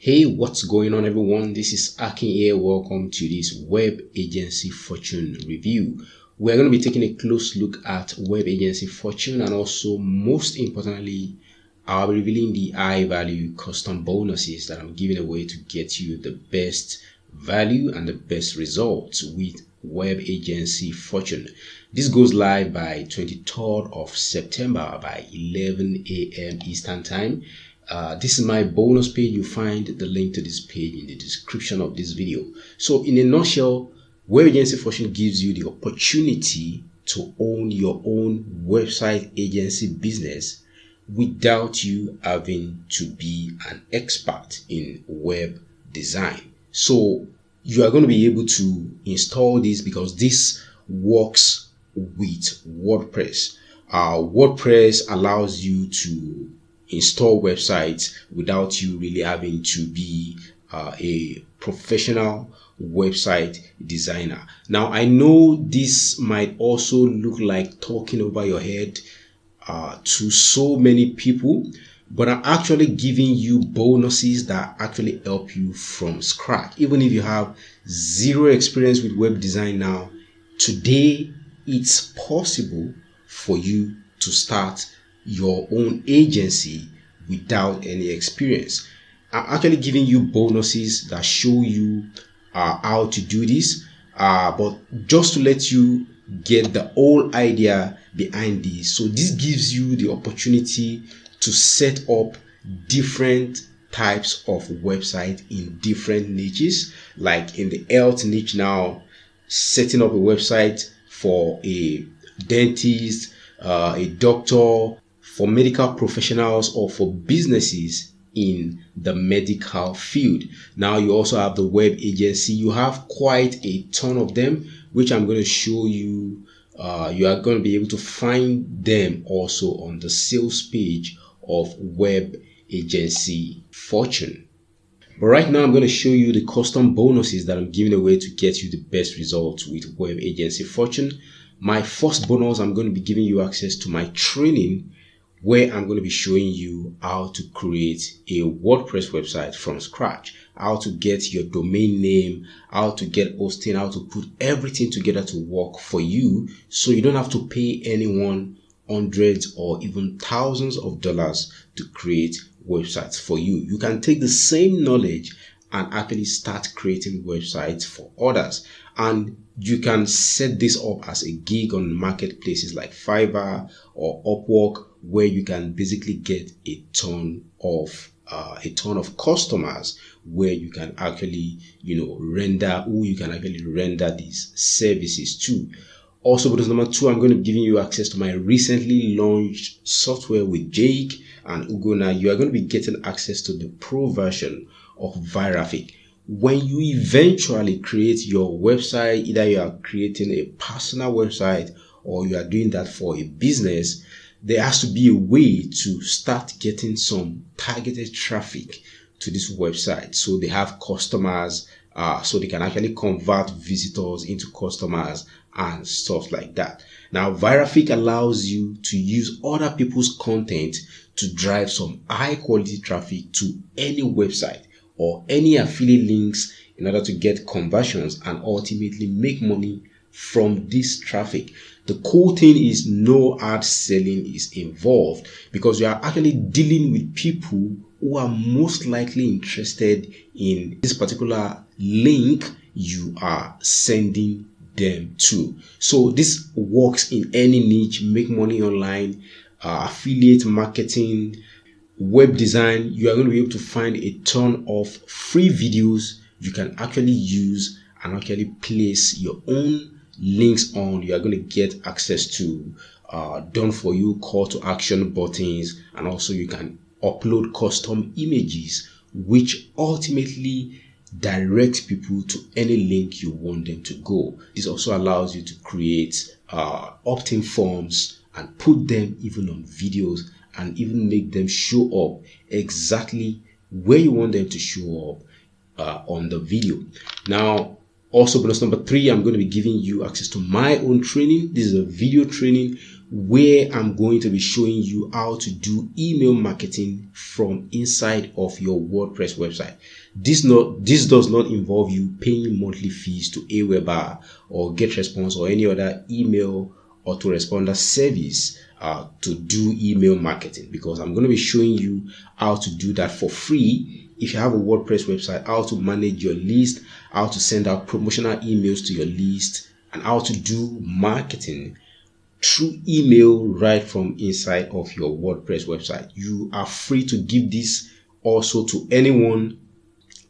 Hey, what's going on, everyone? This is Akin here. Welcome to this Web Agency Fortune review. We're going to be taking a close look at Web Agency Fortune, and also, most importantly, I'll be revealing the high value custom bonuses that I'm giving away to get you the best value and the best results with Web Agency Fortune. This goes live by 23rd of September by 11 a.m. Eastern Time. This is my bonus page. You find the link to this page in the description of this video. So in a nutshell, Web Agency Fortune gives you the opportunity to own your own website agency business without you having to be an expert in web design. So you are going to be able to install this because this works with WordPress. WordPress allows you to install websites without you really having to be a professional website designer. Now, I know this might also look like talking over your head to so many people, but I'm actually giving you bonuses that actually help you from scratch. Even if you have zero experience with web design now, today it's possible for you to start your own agency without any experience. I'm actually giving you bonuses that show you how to do this, but just to let you get the whole idea behind this. So this gives you the opportunity to set up different types of website in different niches. Like in the health niche now, setting up a website for a dentist, a doctor, for medical professionals, or for businesses in the medical field. Now you also have the web agency. You have quite a ton of them, which I'm going to show you. You are going to be able to find them also on the sales page of Web Agency Fortune. But right now I'm going to show you the custom bonuses that I'm giving away to get you the best results with Web Agency Fortune. My first bonus, I'm going to be giving you access to my training, where I'm going to be showing you how to create a WordPress website from scratch, how to get your domain name, how to get hosting, how to put everything together to work for you, so you don't have to pay anyone hundreds or even thousands of dollars to create websites for you. You can take the same knowledge and actually start creating websites for others. And you can set this up as a gig on marketplaces like Fiverr or Upwork, where you can basically get a ton of customers, where you can actually render these services to. Also, bonus number 2, I'm going to be giving you access to my recently launched software with Jake and Ugona. You are going to be getting access to the pro version of Viraffic. When you eventually create your website, either you are creating a personal website or you are doing that for a business, there has to be a way to start getting some targeted traffic to this website, so they have customers, so they can actually convert visitors into customers and stuff like that. Now, Viraffic allows you to use other people's content to drive some high quality traffic to any website or any affiliate links in order to get conversions and ultimately make money from this traffic. The cool thing is no ad selling is involved, because you are actually dealing with people who are most likely interested in this particular link you are sending them to. So this works in any niche: make money online, affiliate marketing, web design. You are going to be able to find a ton of free videos you can actually use and actually place your own links on. You are going to get access to done for you call to action buttons, and also you can upload custom images which ultimately direct people to any link you want them to go. This also allows you to create opt-in forms and put them even on videos, and even make them show up exactly where you want them to show up on the video. Now, Also, bonus number 3, I'm going to be giving you access to my own training. This is a video training where I'm going to be showing you how to do email marketing from inside of your WordPress website. This does not involve you paying monthly fees to Aweber or GetResponse or any other email autoresponder service to do email marketing, because I'm going to be showing you how to do that for free. If you have a WordPress website, how to manage your list, how to send out promotional emails to your list, and how to do marketing through email right from inside of your WordPress website. You are free to give this also to anyone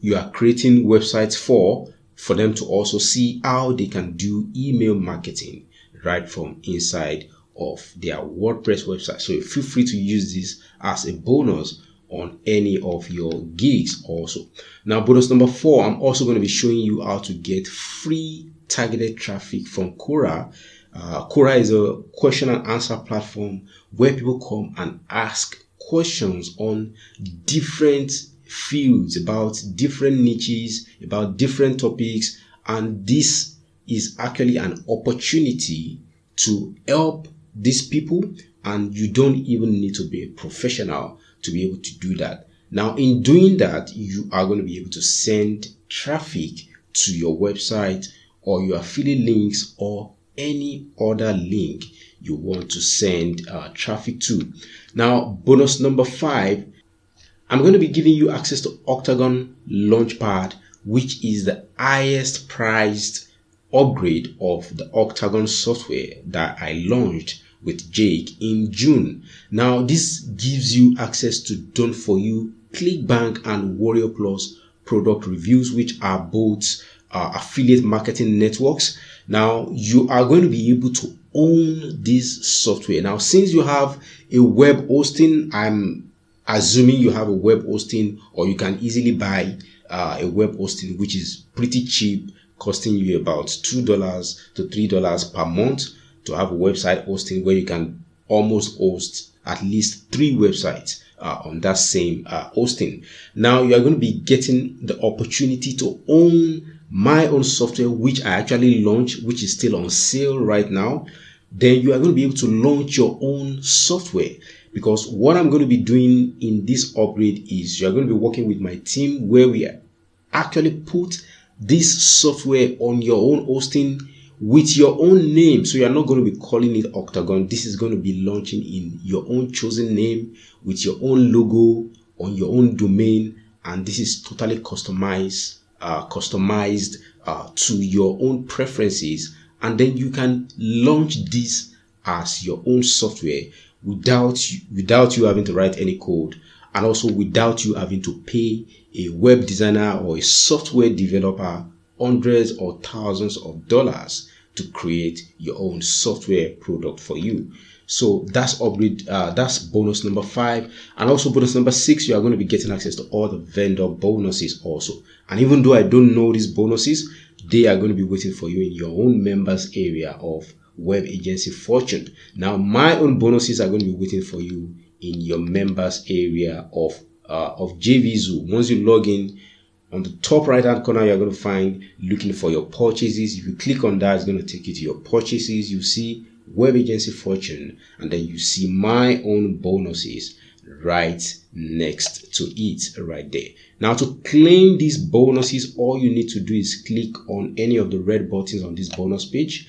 you are creating websites for them to also see how they can do email marketing right from inside of their WordPress website. So feel free to use this as a bonus on any of your gigs also. Now, bonus number 4, I'm also going to be showing you how to get free targeted traffic from Quora. Quora is a question and answer platform where people come and ask questions on different fields, about different niches, about different topics, and this is actually an opportunity to help these people, and you don't even need to be a professional to be able to do that. Now, in doing that, you are going to be able to send traffic to your website or your affiliate links or any other link you want to send traffic to. Now, bonus number 5, I'm going to be giving you access to Octagon Launchpad, which is the highest priced upgrade of the Octagon software that I launched with Jake in June. Now, this gives you access to Done4You, ClickBank, and Warrior Plus product reviews, which are both affiliate marketing networks. Now, you are going to be able to own this software. Now, since you have a web hosting, I'm assuming you have a web hosting, or you can easily buy a web hosting, which is pretty cheap, costing you about $2 to $3 per month to have a website hosting where you can almost host at least 3 websites on that same hosting. Now, you are going to be getting the opportunity to own my own software, which I actually launched, which is still on sale right now. Then you are going to be able to launch your own software, because what I'm going to be doing in this upgrade is you're going to be working with my team where we actually put this software on your own hosting with your own name. So you're not going to be calling it Octagon. This is going to be launching in your own chosen name with your own logo on your own domain, and this is totally customized to your own preferences, and then you can launch this as your own software without you having to write any code, and also without you having to pay a web designer or a software developer hundreds or thousands of dollars to create your own software product for you. So that's upgrade. That's bonus number 5, and also bonus number 6. You are going to be getting access to all the vendor bonuses also. And even though I don't know these bonuses, they are going to be waiting for you in your own members area of Web Agency Fortune. Now, my own bonuses are going to be waiting for you in your members area of JVZoo. Once you log in, on the top right hand corner, you're going to find looking for your purchases. If you click on that, it's going to take you to your purchases. You see Web Agency Fortune, and then you see my own bonuses right next to it right there. Now, to claim these bonuses, all you need to do is click on any of the red buttons on this bonus page,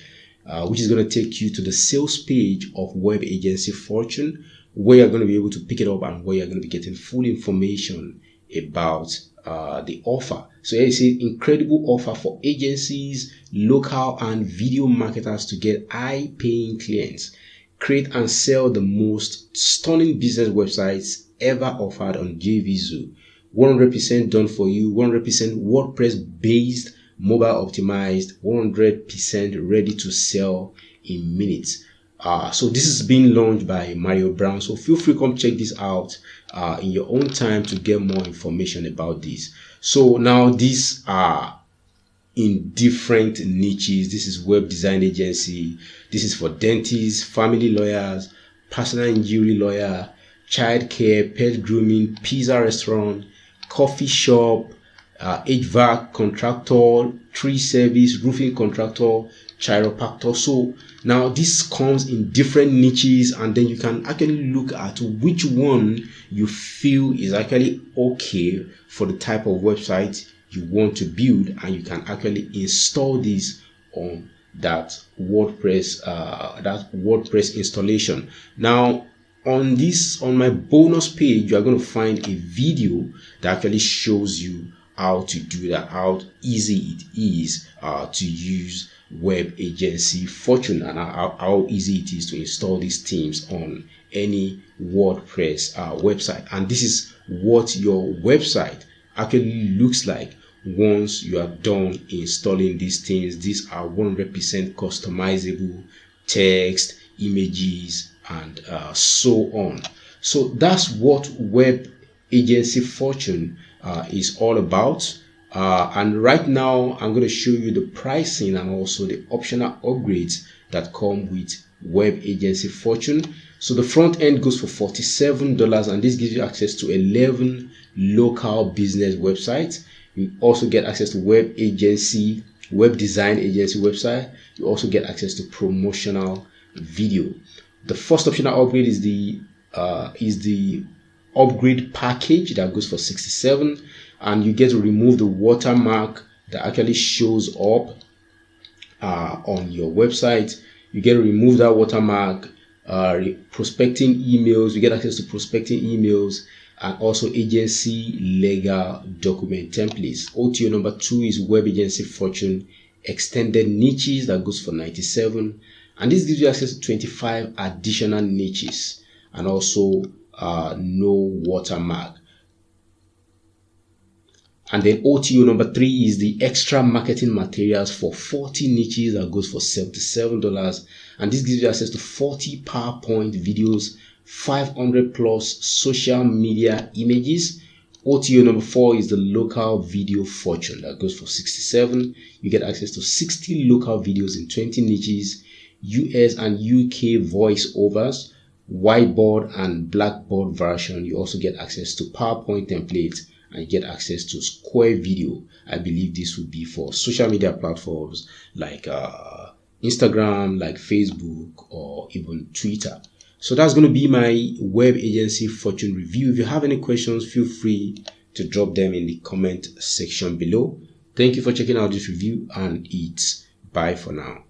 which is going to take you to the sales page of Web Agency Fortune, where you're going to be able to pick it up and where you're going to be getting full information about the offer. So here you see incredible offer for agencies, local and video marketers to get high paying clients. Create and sell the most stunning business websites ever offered on JVZoo. 100% done for you, 100% WordPress based, mobile optimized, 100% ready to sell in minutes. So this is being launched by Mario Brown. So feel free to come check this out in your own time to get more information about this. So now these are in different niches. This is web design agency. This is for dentists, family lawyers, personal injury lawyer, child care, pet grooming, pizza restaurant, coffee shop, HVAC contractor, tree service, roofing contractor, chiropractor. So now this comes in different niches, and then you can actually look at which one you feel is actually okay for the type of website you want to build, and you can actually install this on that WordPress installation. Now on my bonus page, you are going to find a video that actually shows you how to do that, how easy it is to use Web Agency Fortune, and how easy it is to install these themes on any WordPress website. And this is what your website actually looks like once you are done installing these things. These are 100% customizable text, images, and so on. So that's what Web Agency Fortune is all about. And right now I'm going to show you the pricing and also the optional upgrades that come with Web Agency Fortune. So the front end goes for $47, and this gives you access to 11 local business websites. You also get access to web design agency website. You also get access to promotional video. The first optional upgrade is the upgrade package that goes for $67, and you get to remove the watermark that actually shows up on your website. You get to remove that watermark. Prospecting emails, you get access to prospecting emails, and also agency legal document templates. OTO number 2 is Web Agency Fortune extended niches that goes for $97, and this gives you access to 25 additional niches and also no watermark. And then OTO number 3 is the extra marketing materials for 40 niches that goes for $77, and this gives you access to 40 PowerPoint videos, 500 plus social media images. OTO number 4 is the local video fortune that goes for $67. You get access to 60 local videos in 20 niches, US and UK voiceovers, whiteboard and blackboard version. You also get access to PowerPoint templates, and you get access to Square Video. I believe this would be for social media platforms like Instagram, like Facebook, or even Twitter. So that's going to be my Web Agency Fortune review. If you have any questions, feel free to drop them in the comment section below. Thank you for checking out this review, and it's bye for now.